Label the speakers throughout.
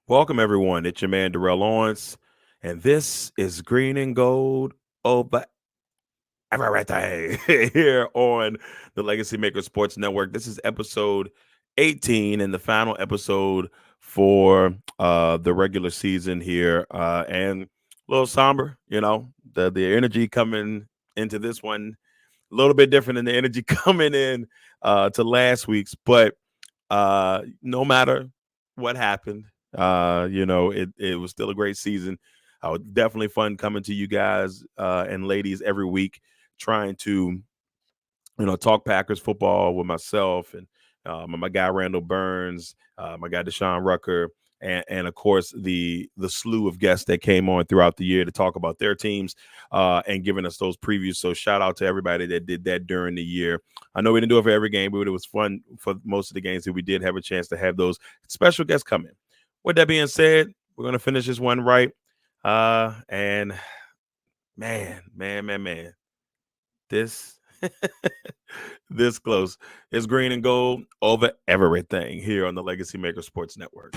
Speaker 1: Welcome, everyone. It's your man, Darrell, and this is Green and Gold over Everythang here on the Legacy Maker Sports Network. This is episode 18 and the final episode for the regular season here. And a little somber, the energy coming into this one a little bit different than the energy coming in to last week's, but no matter what happened, it was still a great season. Definitely fun coming to you guys and ladies every week, trying to talk Packers football with myself and my guy Randall Burns, my guy Deshaun Rucker, and of course the slew of guests that came on throughout the year to talk about their teams and giving us those previews. So shout out to everybody that did that during the year. I know we didn't do it for every game, but it was fun for most of the games that we did have a chance to have those special guests come in. With that being said, we're gonna finish this one right. And man, this this close. It's Green and Gold over everything here on the Legacy Maker Sports Network.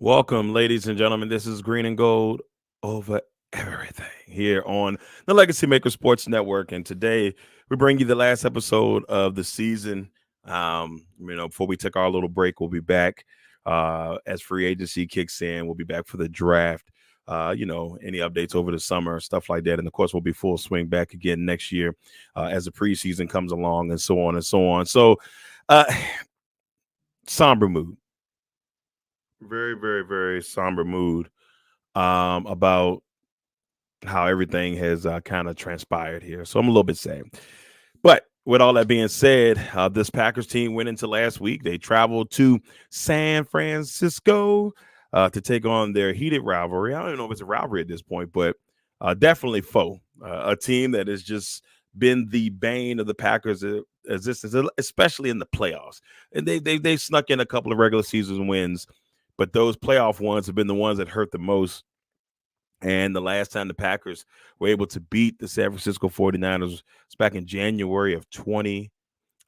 Speaker 1: Welcome, ladies and gentlemen. This is Green and Gold over everything here on the Legacy Maker Sports Network. And today we bring you the last episode of the season. Before we take our little break, we'll be back as free agency kicks in. We'll be back for the draft. Any updates over the summer, stuff like that. And of course, we'll be full swing back again next year as the preseason comes along and so on and so on. So, somber mood. Very, very, very somber mood about how everything has kind of transpired here. So I'm a little bit sad. But with all that being said, this Packers team went into last week. They traveled to San Francisco to take on their heated rivalry. I don't even know if it's a rivalry at this point, but definitely foe. A team that has just been the bane of the Packers' existence, especially in the playoffs. And they snuck in a couple of regular season wins, but those playoff ones have been the ones that hurt the most. And the last time the Packers were able to beat the San Francisco 49ers was back in January of 22,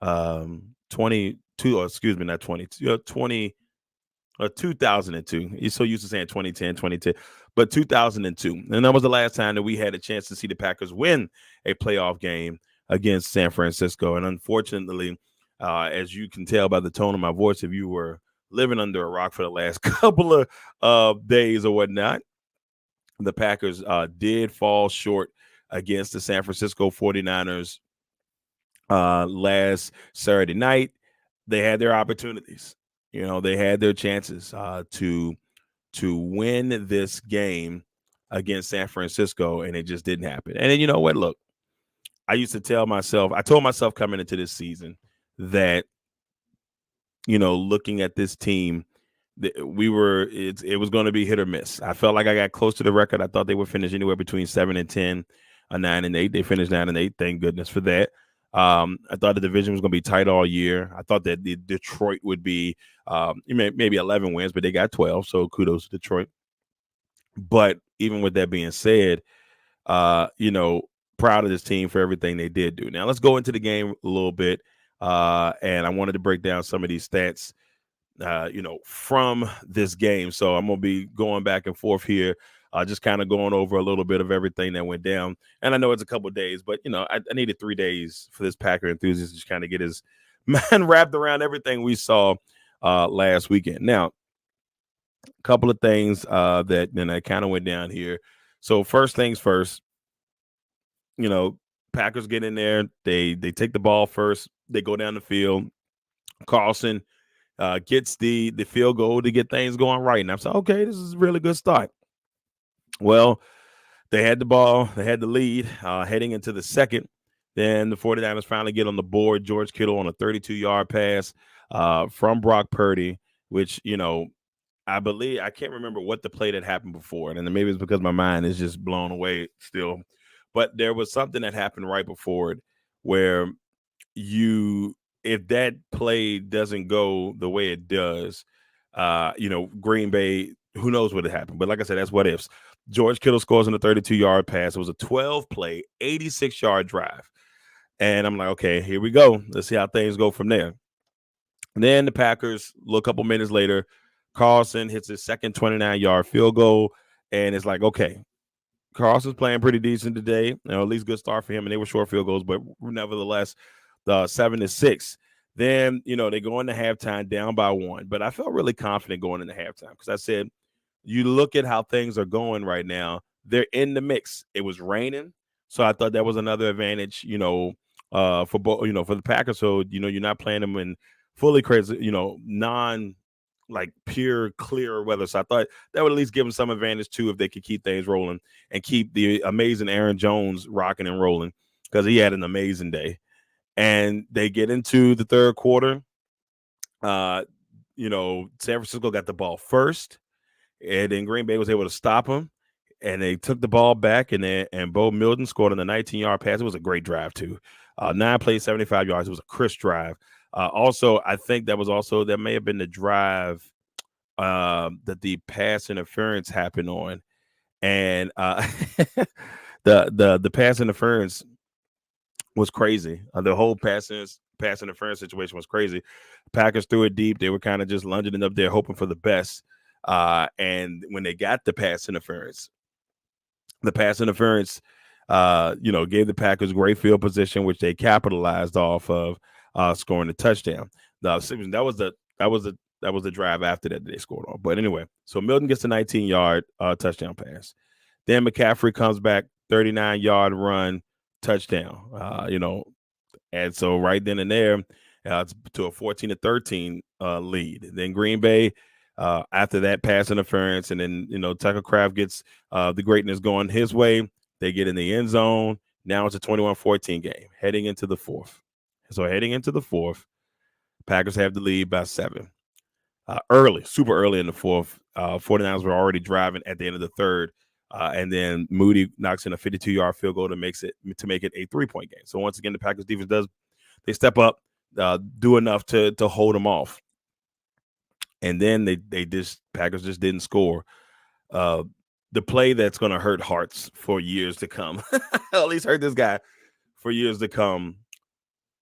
Speaker 1: or excuse me, not 22, 2002. You're so used to saying 2010, 2010, but 2002. And that was the last time that we had a chance to see the Packers win a playoff game against San Francisco. And unfortunately, as you can tell by the tone of my voice, if you were living under a rock for the last couple of days or whatnot, the Packers did fall short against the San Francisco 49ers last Saturday night. They had their opportunities. They had their chances to win this game against San Francisco, and it just didn't happen. And then you know what? Look, I told myself coming into this season that, looking at this team, it was going to be hit or miss. I felt like I got close to the record. I thought they would finish anywhere between 7 and 10. 9-8. They finished 9-8. Thank goodness for that. I thought the division was going to be tight all year. I thought that the Detroit would be maybe 11 wins, but they got 12. So kudos to Detroit. But even with that being said, proud of this team for everything they did do. Now let's go into the game a little bit. And I wanted to break down some of these stats, from this game. So I'm going to be going back and forth here, just kind of going over a little bit of everything that went down. And I know it's a couple of days, but, I needed 3 days for this Packer enthusiast to just kind of get his mind wrapped around everything we saw last weekend. Now, a couple of things that kind of went down here. So first things first, Packers get in there. They take the ball first. They go down the field. Carlson gets the field goal to get things going right. And I'm saying, okay, this is a really good start. Well, they had the ball. They had the lead heading into the second. Then the 49ers finally get on the board. George Kittle on a 32-yard pass from Brock Purdy, which, I believe, I can't remember what the play that happened before. And maybe it's because my mind is just blown away still. But there was something that happened right before it where if that play doesn't go the way it does, Green Bay, who knows what happened. But like I said, that's what ifs. George Kittle scores on a 32-yard pass. It was a 12-play, 86-yard drive. And I'm like, okay, here we go. Let's see how things go from there. And then the Packers, a couple minutes later, Carlson hits his second 29-yard field goal. And it's like, okay, Carlson's playing pretty decent today. At least good start for him. And they were short field goals, but nevertheless, 7-6. Then, they go into halftime down by 1. But I felt really confident going into halftime because I said, you look at how things are going right now. They're in the mix. It was raining. So I thought that was another advantage, for the Packers. So, you're not playing them in fully crazy, pure clear weather. So I thought that would at least give them some advantage too if they could keep things rolling and keep the amazing Aaron Jones rocking and rolling because he had an amazing day. And they get into the third quarter. San Francisco got the ball first, and then Green Bay was able to stop them. And they took the ball back, and Bo Milton scored on the 19-yard pass. It was a great drive too. 9 plays, 75 yards. It was a crisp drive. Also, I think that may have been the drive that the pass interference happened on, and the pass interference was crazy. The whole pass interference situation was crazy. Packers threw it deep. They were kind of just lunging it up there, hoping for the best. And when they got the pass interference, gave the Packers great field position, which they capitalized off of, scoring a touchdown. That was the drive after that they scored on. But anyway, so Milton gets a 19-yard touchdown pass. Then McCaffrey comes back, 39-yard run, touchdown. And so right then and there, to a 14-13 lead. Then Green Bay, after that pass interference, and then Tucker Kraft gets the greatness going his way. They get in the end zone. Now it's a 21-14 game heading into the fourth. So heading into the fourth, Packers have the lead by 7. Super early in the fourth. 49ers were already driving at the end of the third. And then Moody knocks in a 52-yard field goal to make it a 3-point game. So once again, the Packers defense they step up, do enough to hold them off. And then Packers just didn't score. The play that's going to hurt hearts for years to come, at least hurt this guy for years to come.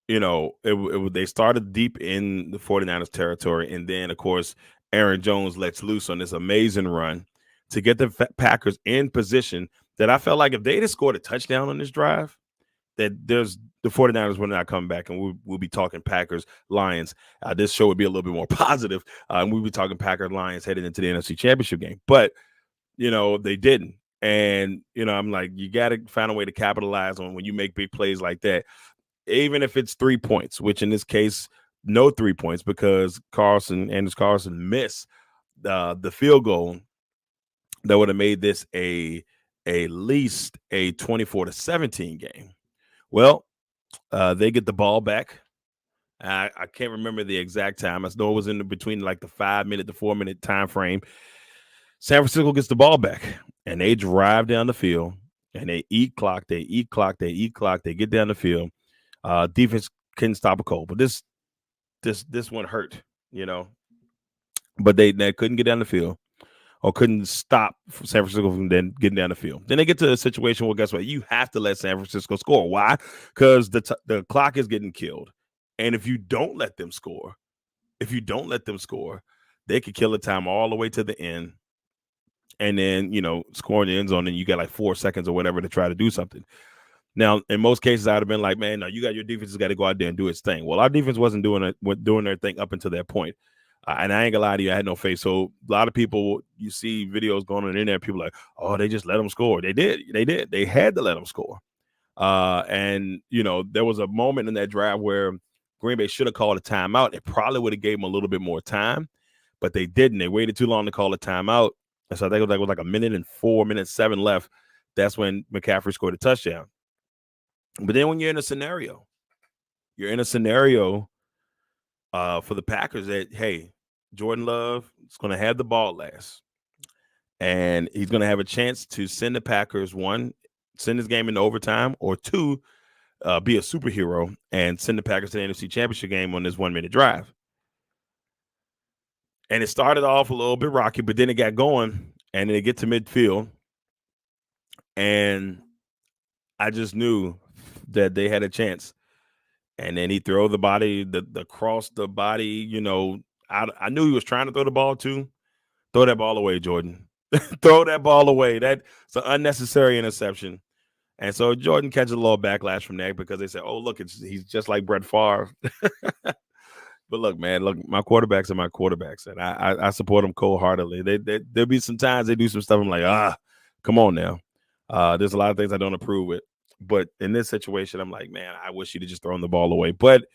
Speaker 1: They started deep in the 49ers territory. And then, of course, Aaron Jones lets loose on this amazing run to get the Packers in position that I felt like if they had scored a touchdown on this drive, that the 49ers would not come back, and we'll be talking Packers, Lions. This show would be a little bit more positive, and we'll be talking Packers, Lions headed into the NFC Championship game. But, they didn't. And, I'm like, you got to find a way to capitalize on when you make big plays like that, even if it's 3 points, which in this case, no 3 points because Anders Carlson missed the field goal that would have made this at least a 24-17 game. Well, they get the ball back. I can't remember the exact time. I know it was in between like the 5-minute to 4-minute time frame. San Francisco gets the ball back, and they drive down the field. and they eat clock. They get down the field. Defense couldn't stop a cold, but this one hurt, But they couldn't get down the field or couldn't stop San Francisco from then getting down the field. Then they get to a situation where, guess what? You have to let San Francisco score. Why? Because the clock is getting killed. And if you don't let them score, they could kill the time all the way to the end. And then, score in the end zone, and you got like 4 seconds or whatever to try to do something. Now, in most cases, I'd have been like, man, no, you got your defense has got to go out there and do its thing. Well, our defense wasn't doing their thing up until that point. And I ain't gonna lie to you, I had no faith. So a lot of people, you see videos going on the internet, people like, oh, they just let them score. They did. They had to let them score. And, there was a moment in that drive where Green Bay should have called a timeout. It probably would have gave them a little bit more time, but they didn't. They waited too long to call a timeout. And so I think it was like a minute and 7 left. That's when McCaffrey scored a touchdown. But then when you're in a scenario for the Packers that, hey, Jordan Love is going to have the ball last. And he's going to have a chance to send the Packers, one, send this game into overtime, or two, be a superhero and send the Packers to the NFC Championship game on this 1-minute drive. And it started off a little bit rocky, but then it got going, and then it get to midfield. And I just knew that they had a chance. And then he throw the body, the cross the body, I knew he was trying to throw the ball too. Throw that ball away, Jordan. Throw that ball away. That's an unnecessary interception. And so Jordan catches a little backlash from that because they said, oh, look, he's just like Brett Favre. But look, man, my quarterbacks are my quarterbacks, and I support them cold-heartedly. There'll be some times they do some stuff. I'm like, come on now. There's a lot of things I don't approve with. But in this situation, I'm like, man, I wish he'd have just thrown the ball away. But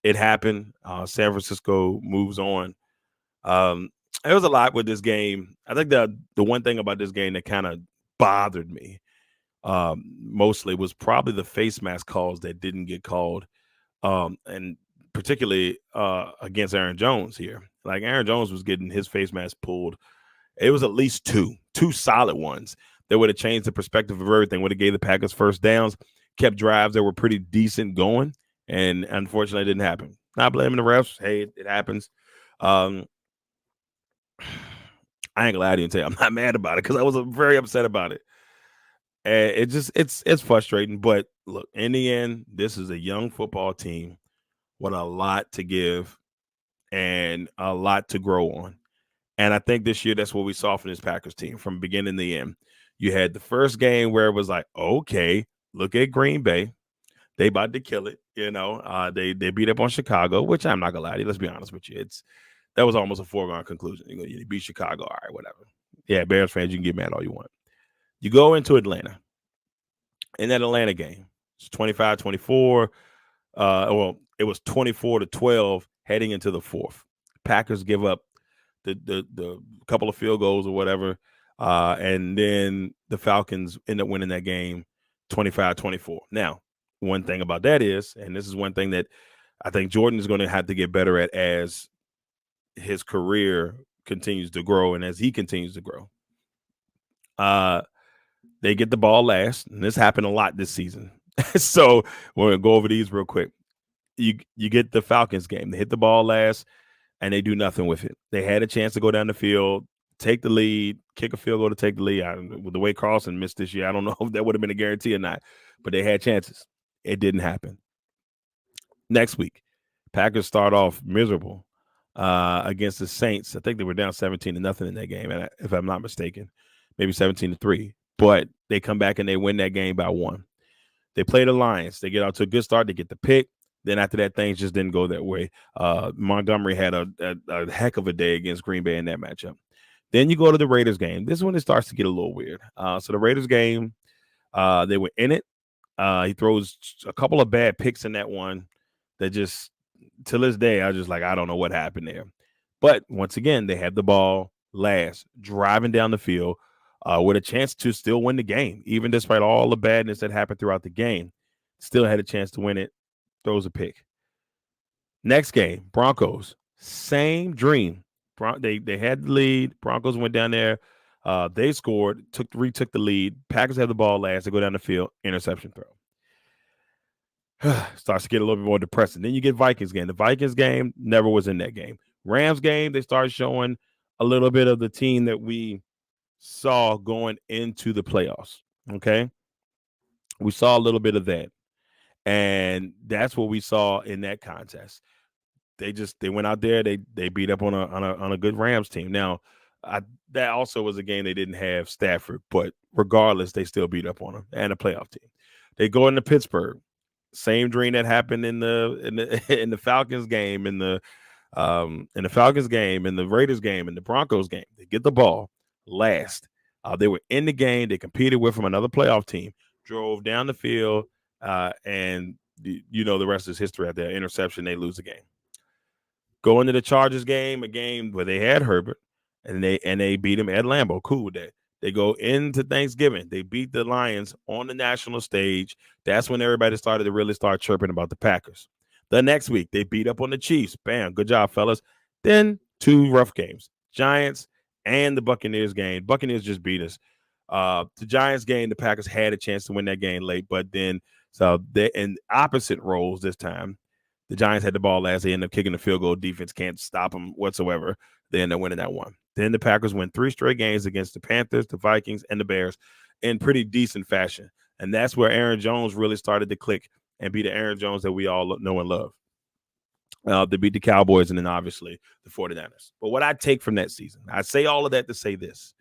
Speaker 1: it happened. San Francisco moves on. There was a lot with this game. I think the one thing about this game that kind of bothered me mostly was probably the face mask calls that didn't get called. And particularly against Aaron Jones here. Like Aaron Jones was getting his face mask pulled. It was at least two solid ones that would have changed the perspective of everything, would have gave the Packers first downs, kept drives that were pretty decent going, and unfortunately it didn't happen. Not blaming the refs. Hey, it happens. I ain't gonna lie to you and tell you I'm not mad about it because I was very upset about it. And it's frustrating. But look, in the end, this is a young football team with a lot to give and a lot to grow on. And I think this year that's what we saw from this Packers team from beginning to end. You had the first game where it was like, okay, look at Green Bay. They about to kill it. They beat up on Chicago, which I'm not going to lie to you. Let's be honest with you. That was almost a foregone conclusion. You beat Chicago. All right, whatever. Yeah, Bears fans, you can get mad all you want. You go into Atlanta. In that Atlanta game, it's 25-24. It was 24-12 heading into the fourth. Packers give up the couple of field goals or whatever. And then the Falcons end up winning that game 25-24. Now, one thing about that is, and this is one thing that I think Jordan is going to have to get better at as his career continues to grow and as he continues to grow. They get the ball last, and this happened a lot this season. So we're going to go over these real quick. You get the Falcons game. They hit the ball last, and they do nothing with it. They had a chance to go down the field, take the lead, kick a field goal to take the lead. With the way Carlson missed this year, I don't know if that would have been a guarantee or not, but they had chances. It didn't happen. Next week, Packers start off miserable against the Saints. I think they were down 17-0 in that game, if I'm not mistaken, maybe 17-3. But they come back and they win that game by 1. They play the Lions. They get out to a good start. They get the pick. Then after that, things just didn't go that way. Montgomery had a heck of a day against Green Bay in that matchup. Then you go to the Raiders game. This is when it starts to get a little weird. So the Raiders game, they were in it. He throws a couple of bad picks in that one that just, to this day, I was just like, I don't know what happened there. But once again, they had the ball last, driving down the field with a chance to still win the game, even despite all the badness that happened throughout the game. Still had a chance to win it. Throws a pick. Next game, Broncos. Same dream. They had the lead. Broncos went down there, They scored, retook the lead. Packers have the ball last. They go down the field, interception throw. Starts to get a little bit more depressing. Then you get Vikings game. The Vikings game never was in that game. Rams game, they started showing a little bit of the team that we saw going into the playoffs. Okay. We saw a little bit of that. And that's what we saw in that contest. They went out there, they beat up on a good Rams team. Now, that also was a game they didn't have Stafford, but regardless, they still beat up on them and a playoff team. They go into Pittsburgh. Same dream that happened in the in the Falcons game, in the Falcons game, in the Raiders game, in the Broncos game. They get the ball last. They were in the game. They competed with from another playoff team. Drove down the field, and the rest is history. At their interception, they lose the game. Go into the Chargers game, a game where they had Herbert, and they beat him at Lambeau. Cool with that. They go into Thanksgiving. They beat the Lions on the national stage. That's when everybody started to really start chirping about the Packers. The next week, they beat up on the Chiefs. Bam, good job, fellas. Then 2 rough games. Giants and the Buccaneers game. Buccaneers just beat us. The Giants game, the Packers had a chance to win that game late, but then so they in opposite roles this time. The Giants had the ball last. They ended up kicking the field goal. Defense can't stop them whatsoever. They end up winning that one. Then the Packers win 3 straight games against the Panthers, the Vikings, and the Bears in pretty decent fashion. And that's where Aaron Jones really started to click and be the Aaron Jones that we all know and love. They beat the Cowboys and then obviously the 49ers. But what I take from that season, I say all of that to say this.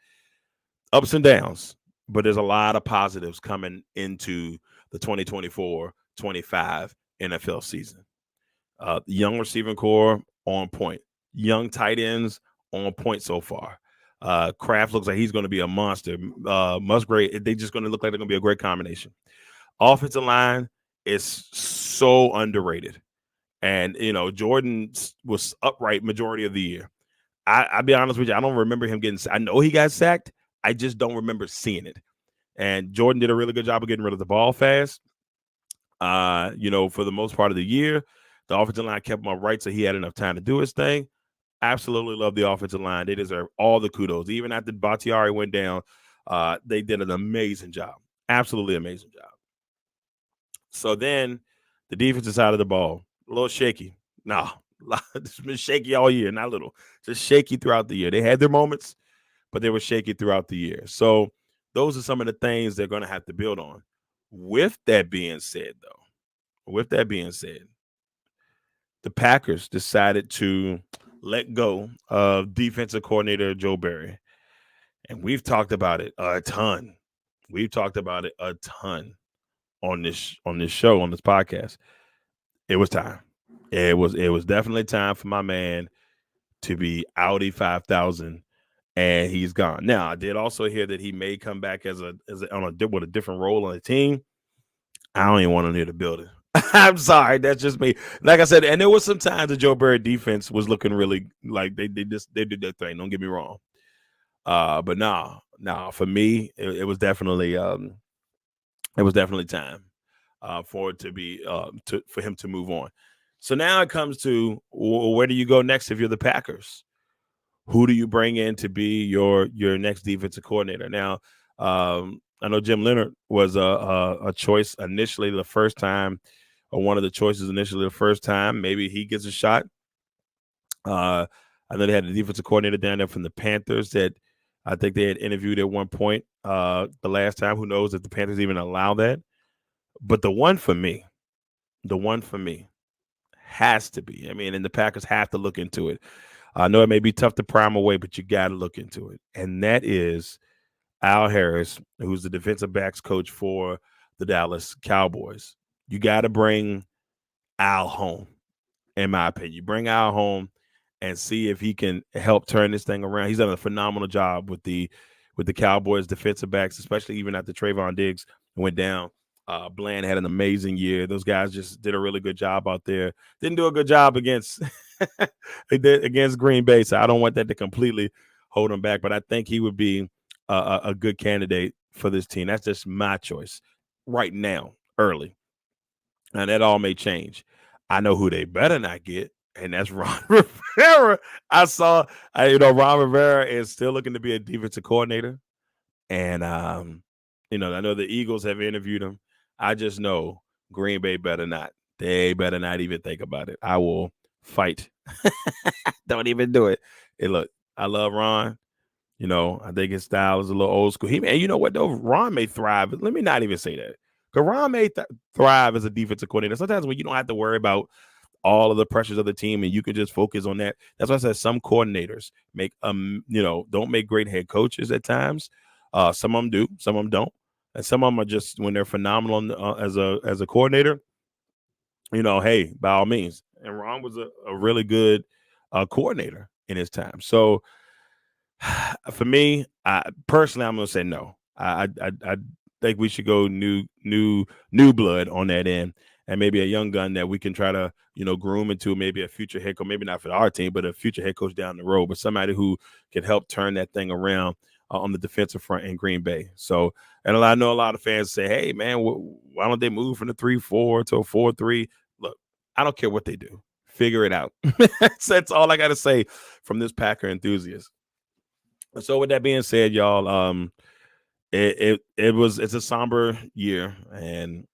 Speaker 1: Ups and downs, but there's a lot of positives coming into the 2024-25 NFL season. Young receiving core on point. Young tight ends on point so far. Kraft looks like he's going to be a monster. Musgrave, they're just going to look like they're going to be a great combination. Offensive line is so underrated. And, Jordan was upright majority of the year. I'll be honest with you, I don't remember him getting – I know he got sacked. I just don't remember seeing it. And Jordan did a really good job of getting rid of the ball fast. For the most part of the year, the offensive line kept him upright, so he had enough time to do his thing. Absolutely love the offensive line. They deserve all the kudos. Even after Bakhtiari went down, they did an amazing job. Absolutely amazing job. So then the defensive side of the ball, a little shaky. No, it's been shaky all year, not little. Just shaky throughout the year. They had their moments, but they were shaky throughout the year. So those are some of the things they're going to have to build on. With that being said, the Packers decided to let go of defensive coordinator Joe Barry. And we've talked about it a ton. On this show, on this podcast. It was time. It was definitely time for my man to be Audi 5000, and he's gone. Now, I did also hear that he may come back with a different role on the team. I don't even want to near the building. I'm sorry, that's just me. Like I said, and there was some times the Joe Barry defense was looking really like they did their thing. Don't get me wrong. But no, for me, it was definitely time for it to be for him to move on. So now it comes to where do you go next if you're the Packers? Who do you bring in to be your next defensive coordinator? Now, I know Jim Leonard was a choice initially the first time, or one of the choices initially the first time. Maybe he gets a shot. I know they had a defensive coordinator down there from the Panthers that I think they had interviewed at one point the last time. Who knows if the Panthers even allow that? But the one for me has to be. I mean, and the Packers have to look into it. I know it may be tough to prime away, but you got to look into it. And that is Al Harris, who's the defensive backs coach for the Dallas Cowboys. You got to bring Al home, in my opinion. You bring Al home and see if he can help turn this thing around. He's done a phenomenal job with the Cowboys defensive backs, especially even after Trayvon Diggs went down. Bland had an amazing year. Those guys just did a really good job out there. Didn't do a good job against Green Bay, so I don't want that to completely hold him back. But I think he would be a good candidate for this team. That's just my choice right now, early. And that all may change. I know who they better not get, and that's Ron Rivera. Ron Rivera is still looking to be a defensive coordinator, and I know the Eagles have interviewed him. I just know Green Bay better not. They better not even think about it. I will fight. Don't even do it. Hey, look, I love Ron. I think his style is a little old school. And you know what though? Ron may thrive. Let me not even say that. Because Ron may thrive as a defensive coordinator. Sometimes when you don't have to worry about all of the pressures of the team and you can just focus on that. That's why I said some coordinators don't make great head coaches at times. Some of them do, some of them don't. And some of them are just when they're phenomenal as a coordinator, hey, by all means. And Ron was a really good coordinator in his time. So for me, personally, I'm going to say no. I think we should go new blood on that end, and maybe a young gun that we can try to groom into maybe a future head coach, maybe not for our team, but a future head coach down the road, but somebody who can help turn that thing around on the defensive front in Green Bay. So, and I know a lot of fans say, "Hey, man, why don't they move from the 3-4 to a 4-3?" Look, I don't care what they do. Figure it out. That's all I got to say from this Packer enthusiast. So with that being said, y'all, it's a somber year and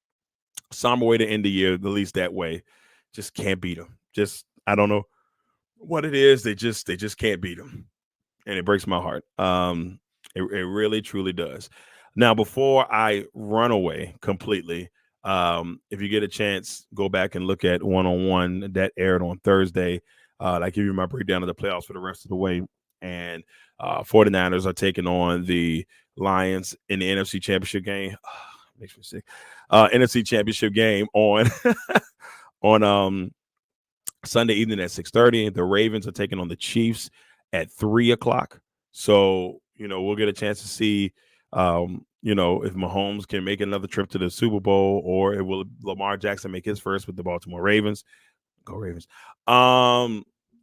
Speaker 1: somber way to end the year, at least that way. Just can't beat them. Just I don't know what it is. They just can't beat them, and it breaks my heart. It really truly does. Now, before I run away completely, if you get a chance, go back and look at 1-on-1 that aired on Thursday. I give you my breakdown of the playoffs for the rest of the way. And 49ers are taking on the Lions in the NFC Championship game. Makes me sick. NFC Championship game on on Sunday evening at 6:30. The Ravens are taking on the Chiefs at 3:00. So we'll get a chance to see if Mahomes can make another trip to the Super Bowl, or will Lamar Jackson make his first with the Baltimore Ravens. Go Ravens.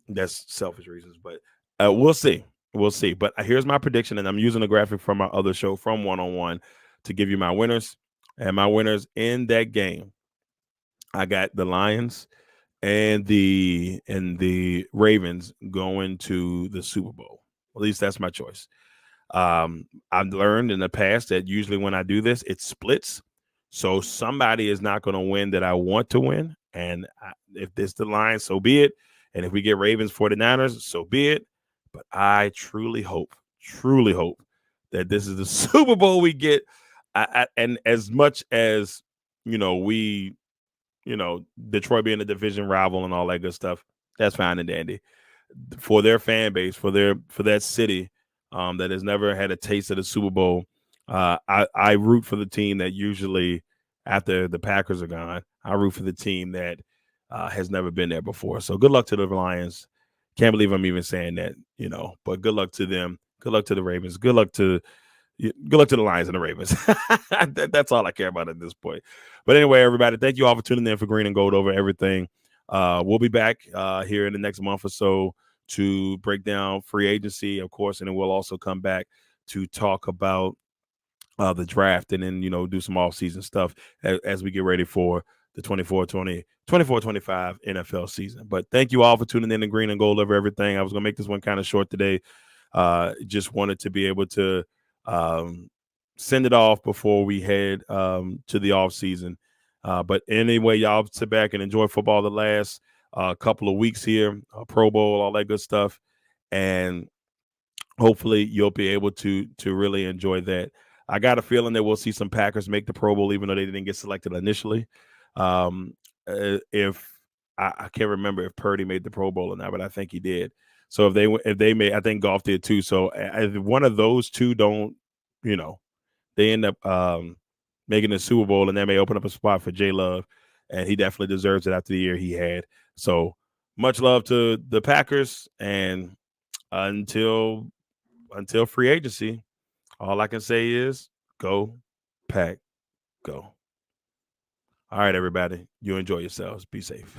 Speaker 1: That's selfish reasons, but we'll see. We'll see. But here's my prediction, and I'm using a graphic from my other show from 1-on-1 to give you my winners. And my winners in that game, I got the Lions and the Ravens going to the Super Bowl. At least that's my choice. I've learned in the past that usually when I do this, it splits. So somebody is not going to win that I want to win. And if this the line, so be it. And if we get Ravens 49ers, so be it. But I truly hope that this is the Super Bowl we get. And as much as, Detroit being a division rival and all that good stuff, that's fine and dandy. For their fan base, for that city that has never had a taste of the Super Bowl, I root for the team that usually, after the Packers are gone, I root for the team that has never been there before. So good luck to the Lions. Can't believe I'm even saying that, but good luck to them. Good luck to the Ravens. Good luck to the Lions and the Ravens. That's all I care about at this point. But anyway, everybody, thank you all for tuning in for Green and Gold Over Everything. We'll be back here in the next month or so to break down free agency, of course, and then we'll also come back to talk about the draft and then, do some off-season stuff as we get ready for the 24-25 NFL season. But thank you all for tuning in to Green and Gold Over Everything. I was going to make this one kind of short today. Just wanted to be able to send it off before we head to the off season. But anyway, y'all sit back and enjoy football the last couple of weeks here, Pro Bowl, all that good stuff. And hopefully you'll be able to really enjoy that. I got a feeling that we'll see some Packers make the Pro Bowl, even though they didn't get selected initially. If I can't remember if Purdy made the Pro Bowl or not, but I think he did. So if they made, I think Goff did too. So if one of those two don't, they end up making the Super Bowl, and that may open up a spot for J Love, and he definitely deserves it after the year he had. So much love to the Packers, and until free agency, all I can say is go Pack, go. All right, everybody, you enjoy yourselves. Be safe.